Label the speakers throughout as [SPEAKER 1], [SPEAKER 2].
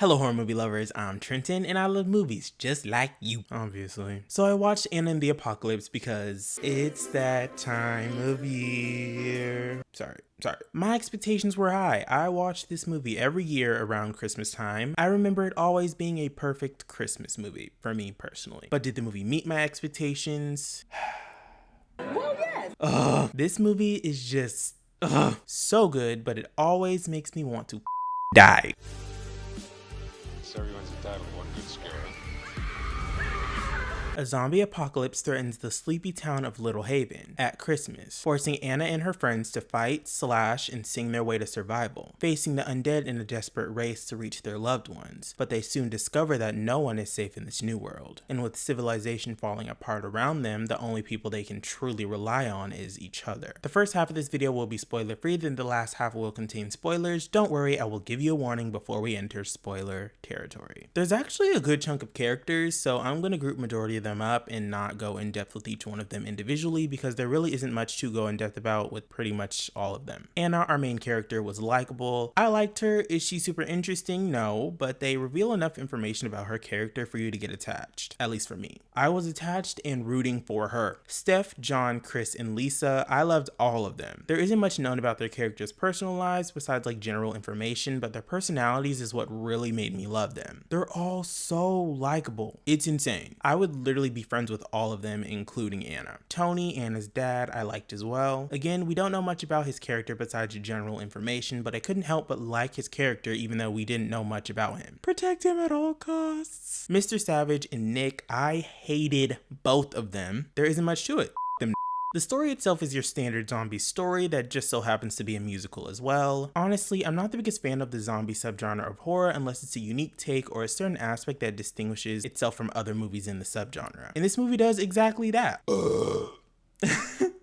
[SPEAKER 1] Hello horror movie lovers, I'm Trenton and I love movies just like you, obviously. So I watched Anna and the Apocalypse because it's that time of year. Sorry. My expectations were high. I watched this movie every year around Christmas time. I remember it always being a perfect Christmas movie for me personally. But did the movie meet my expectations? Well, yes. This movie is just so good, but it always makes me want to die.
[SPEAKER 2] Everyone's entitled to one good scare.
[SPEAKER 1] A zombie apocalypse threatens the sleepy town of Little Haven at Christmas, forcing Anna and her friends to fight, slash, and sing their way to survival, facing the undead in a desperate race to reach their loved ones. But they soon discover that no one is safe in this new world, and with civilization falling apart around them, the only people they can truly rely on is each other. The first half of this video will be spoiler free, then the last half will contain spoilers. Don't worry, I will give you a warning before we enter spoiler territory. There's actually a good chunk of characters, so I'm going to group majority of them up and not go in depth with each one of them individually because there really isn't much to go in depth about with pretty much all of them. Anna, our main character, was likable. I liked her. Is she super interesting? No, but they reveal enough information about her character for you to get attached, at least for me. I was attached and rooting for her. Steph, John, Chris, and Lisa, I loved all of them. There isn't much known about their characters' personal lives besides like general information, but their personalities is what really made me love them. They're all so likable. It's insane. I would literally be friends with all of them, including Anna. Tony, Anna's dad, I liked as well. Again, we don't know much about his character besides general information, but I couldn't help but like his character even though we didn't know much about him. Protect him at all costs. Mr. Savage and Nick, I hated both of them. There isn't much to it. Them. The story itself is your standard zombie story that just so happens to be a musical as well. Honestly, I'm not the biggest fan of the zombie subgenre of horror unless it's a unique take or a certain aspect that distinguishes itself from other movies in the subgenre. And this movie does exactly that.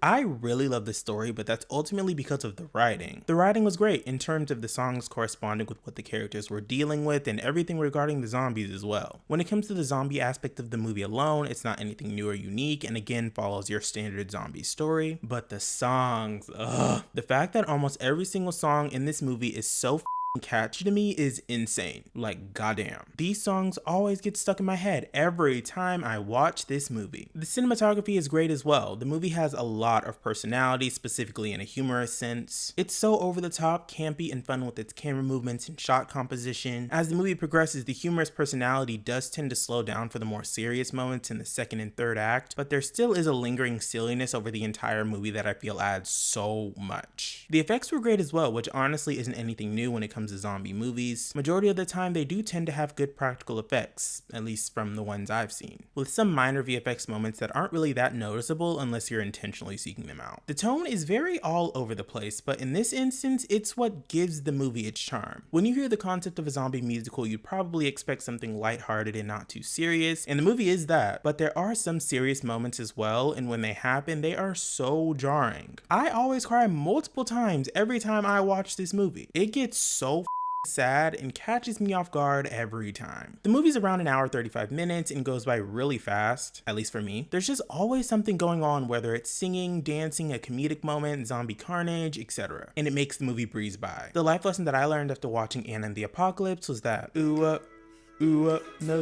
[SPEAKER 1] I really love the story, but that's ultimately because of the writing. The writing was great in terms of the songs corresponding with what the characters were dealing with and everything regarding the zombies as well. When it comes to the zombie aspect of the movie alone, it's not anything new or unique and again follows your standard zombie story, but the songs, the fact that almost every single song in this movie is so catchy to me is insane. Like, goddamn. These songs always get stuck in my head every time I watch this movie. The cinematography is great as well. The movie has a lot of personality, specifically in a humorous sense. It's so over the top, campy, and fun with its camera movements and shot composition. As the movie progresses, the humorous personality does tend to slow down for the more serious moments in the second and third act, but there still is a lingering silliness over the entire movie that I feel adds so much. The effects were great as well, which honestly isn't anything new when it comes to zombie movies. Majority of the time they do tend to have good practical effects, at least from the ones I've seen, with some minor VFX moments that aren't really that noticeable unless you're intentionally seeking them out. The tone is very all over the place, but in this instance it's what gives the movie its charm. When you hear the concept of a zombie musical, you'd probably expect something lighthearted and not too serious, and the movie is that, but there are some serious moments as well, and when they happen they are so jarring. I always cry multiple times every time I watch this movie. It gets so sad and catches me off guard every time. The movie's around an hour 35 minutes and goes by really fast, at least for me. There's just always something going on, whether it's singing, dancing, a comedic moment, zombie carnage, etc. And it makes the movie breeze by. The life lesson that I learned after watching Anna and the Apocalypse was that no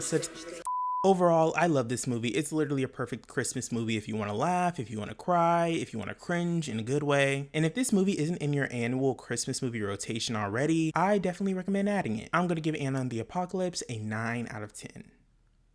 [SPEAKER 1] such. Overall, I love this movie. It's literally a perfect Christmas movie if you want to laugh, if you want to cry, if you want to cringe in a good way. And if this movie isn't in your annual Christmas movie rotation already, I definitely recommend adding it. I'm going to give Anna and the Apocalypse a 9 out of 10.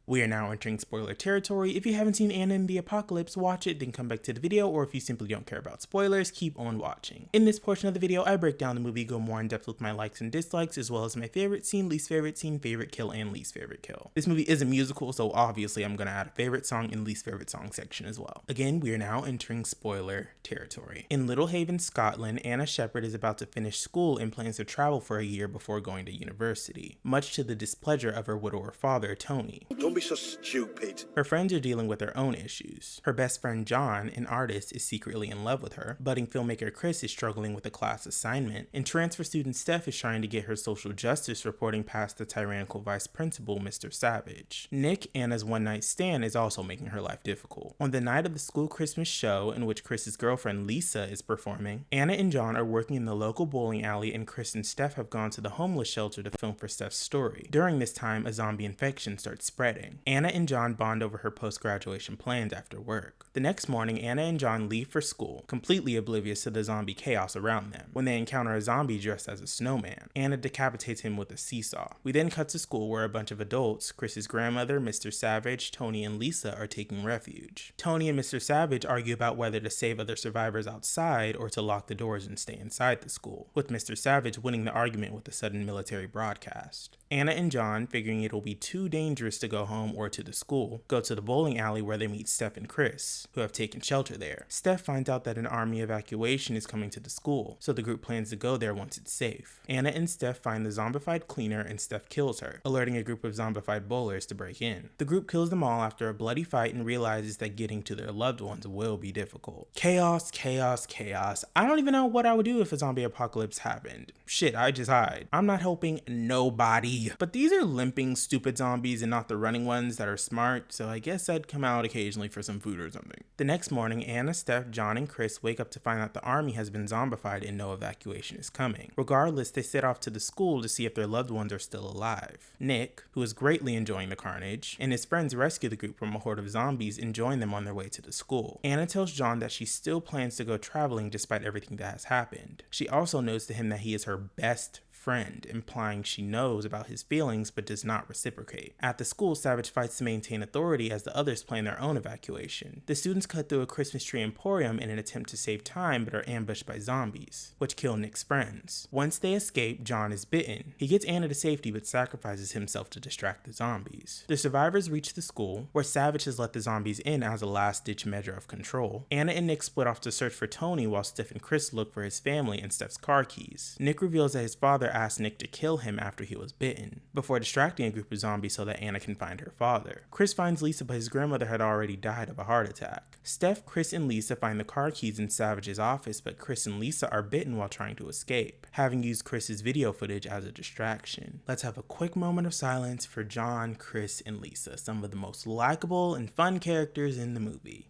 [SPEAKER 1] We are now entering spoiler territory. If you haven't seen Anna and the Apocalypse, watch it, then come back to the video, or if you simply don't care about spoilers, keep on watching. In this portion of the video, I break down the movie, go more in depth with my likes and dislikes, as well as my favorite scene, favorite kill, and least favorite kill. This movie is a musical, so obviously I'm gonna add a favorite song and least favorite song section as well. Again, we are now entering spoiler territory. In Little Haven, Scotland, Anna Shepherd is about to finish school and plans to travel for a year before going to university, much to the displeasure of her widower father, Tony.
[SPEAKER 3] Don't be
[SPEAKER 2] be so stupid.
[SPEAKER 1] Her friends are dealing with their own issues. Her best friend John, an artist, is secretly in love with her. Budding filmmaker Chris is struggling with a class assignment. And transfer student Steph is trying to get her social justice reporting past the tyrannical vice principal, Mr. Savage. Nick, Anna's one-night stand, is also making her life difficult. On the night of the school Christmas show, in which Chris's girlfriend Lisa is performing, Anna and John are working in the local bowling alley, and Chris and Steph have gone to the homeless shelter to film for Steph's story. During this time, a zombie infection starts spreading. Anna and John bond over her post-graduation plans after work. The next morning, Anna and John leave for school, completely oblivious to the zombie chaos around them, when they encounter a zombie dressed as a snowman. Anna decapitates him with a seesaw. We then cut to school where a bunch of adults, Chris's grandmother, Mr. Savage, Tony, and Lisa, are taking refuge. Tony and Mr. Savage argue about whether to save other survivors outside or to lock the doors and stay inside the school, with Mr. Savage winning the argument with a sudden military broadcast. Anna and John, figuring it'll be too dangerous to go home or to the school, go to the bowling alley where they meet Steph and Chris, who have taken shelter there. Steph finds out that an army evacuation is coming to the school, so the group plans to go there once it's safe. Anna and Steph find the zombified cleaner and Steph kills her, alerting a group of zombified bowlers to break in. The group kills them all after a bloody fight and realizes that getting to their loved ones will be difficult. Chaos, chaos, chaos. I don't even know what I would do if a zombie apocalypse happened. Shit, I just hide. I'm not helping nobody. But these are limping, stupid zombies and not the running ones that are smart, so I guess I'd come out occasionally for some food or something. The next morning, Anna, Steph, John, and Chris wake up to find out the army has been zombified and no evacuation is coming. Regardless, they set off to the school to see if their loved ones are still alive. Nick, who is greatly enjoying the carnage, and his friends rescue the group from a horde of zombies and join them on their way to the school. Anna tells John that she still plans to go traveling despite everything that has happened. She also notes to him that he is her best friend, implying she knows about his feelings but does not reciprocate. At the school, Savage fights to maintain authority as the others plan their own evacuation. The students cut through a Christmas tree emporium in an attempt to save time but are ambushed by zombies, which kill Nick's friends. Once they escape, John is bitten. He gets Anna to safety but sacrifices himself to distract the zombies. The survivors reach the school, where Savage has let the zombies in as a last-ditch measure of control. Anna and Nick split off to search for Tony while Steph and Chris look for his family and Steph's car keys. Nick reveals that his father asked Nick to kill him after he was bitten, before distracting a group of zombies so that Anna can find her father. Chris finds Lisa, but his grandmother had already died of a heart attack. Steph, Chris, and Lisa find the car keys in Savage's office, but Chris and Lisa are bitten while trying to escape, having used Chris's video footage as a distraction. Let's have a quick moment of silence for John, Chris, and Lisa, some of the most likable and fun characters in the movie.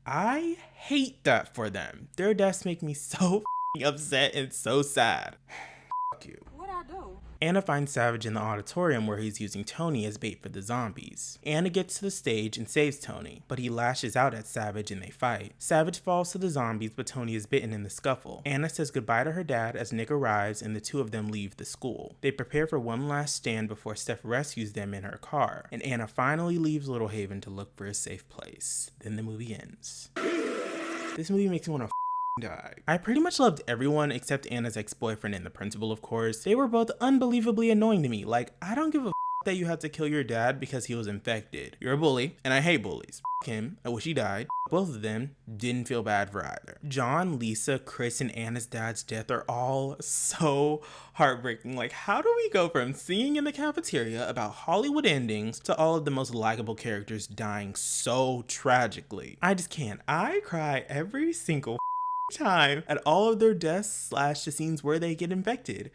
[SPEAKER 1] I hate that for them. Their deaths make me so upset and so sad. Fuck you.
[SPEAKER 3] What'd I do?
[SPEAKER 1] Anna finds Savage in the auditorium where he's using Tony as bait for the zombies. Anna gets to the stage and saves Tony, but he lashes out at Savage and they fight. Savage falls to the zombies, but Tony is bitten in the scuffle. Anna says goodbye to her dad as Nick arrives and the two of them leave the school. They prepare for one last stand before Steph rescues them in her car, and Anna finally leaves Little Haven to look for a safe place. Then the movie ends. This movie makes me want to die. I pretty much loved everyone except Anna's ex-boyfriend and the principal, of course. They were both unbelievably annoying to me. Like, I don't give a that you had to kill your dad because he was infected. You're a bully, and I hate bullies. Him. I wish he died. Both of them didn't feel bad for either. John, Lisa, Chris, and Anna's dad's death are all so heartbreaking. Like, how do we go from singing in the cafeteria about Hollywood endings to all of the most likable characters dying so tragically? I just can't. I cry every single time at all of their deaths / the scenes where they get infected.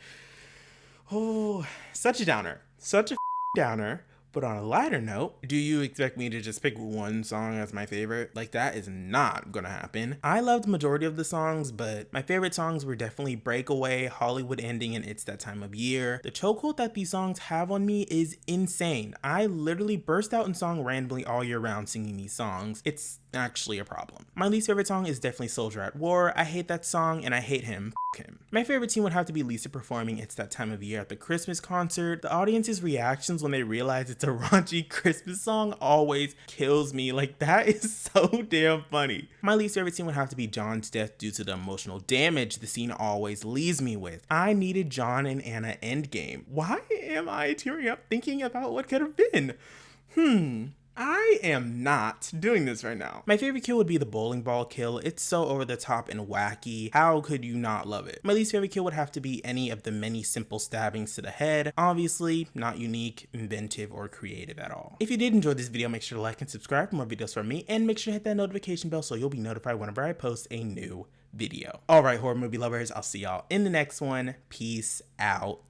[SPEAKER 1] Oh, such a downer. Such a downer. But on a lighter note, do you expect me to just pick one song as my favorite? Like, that is not gonna happen. I loved the majority of the songs, but my favorite songs were definitely Breakaway, Hollywood Ending, and It's That Time of Year. The chokehold that these songs have on me is insane. I literally burst out in song randomly all year round singing these songs. It's actually a problem. My least favorite song is definitely Soldier at War. I hate that song and I hate him. Him. My favorite scene would have to be Lisa performing It's That Time of Year at the Christmas concert. The audience's reactions when they realize it's a raunchy Christmas song always kills me. Like, that is so damn funny. My least favorite scene would have to be John's death due to the emotional damage the scene always leaves me with. I needed John and Anna endgame. Why am I tearing up thinking about what could have been? I am not doing this right now. My favorite kill would be the bowling ball kill. It's so over the top and wacky. How could you not love it? My least favorite kill would have to be any of the many simple stabbings to the head. Obviously, not unique, inventive, or creative at all. If you did enjoy this video, make sure to like and subscribe for more videos from me, and make sure to hit that notification bell so you'll be notified whenever I post a new video. Alright, horror movie lovers, I'll see y'all in the next one. Peace out.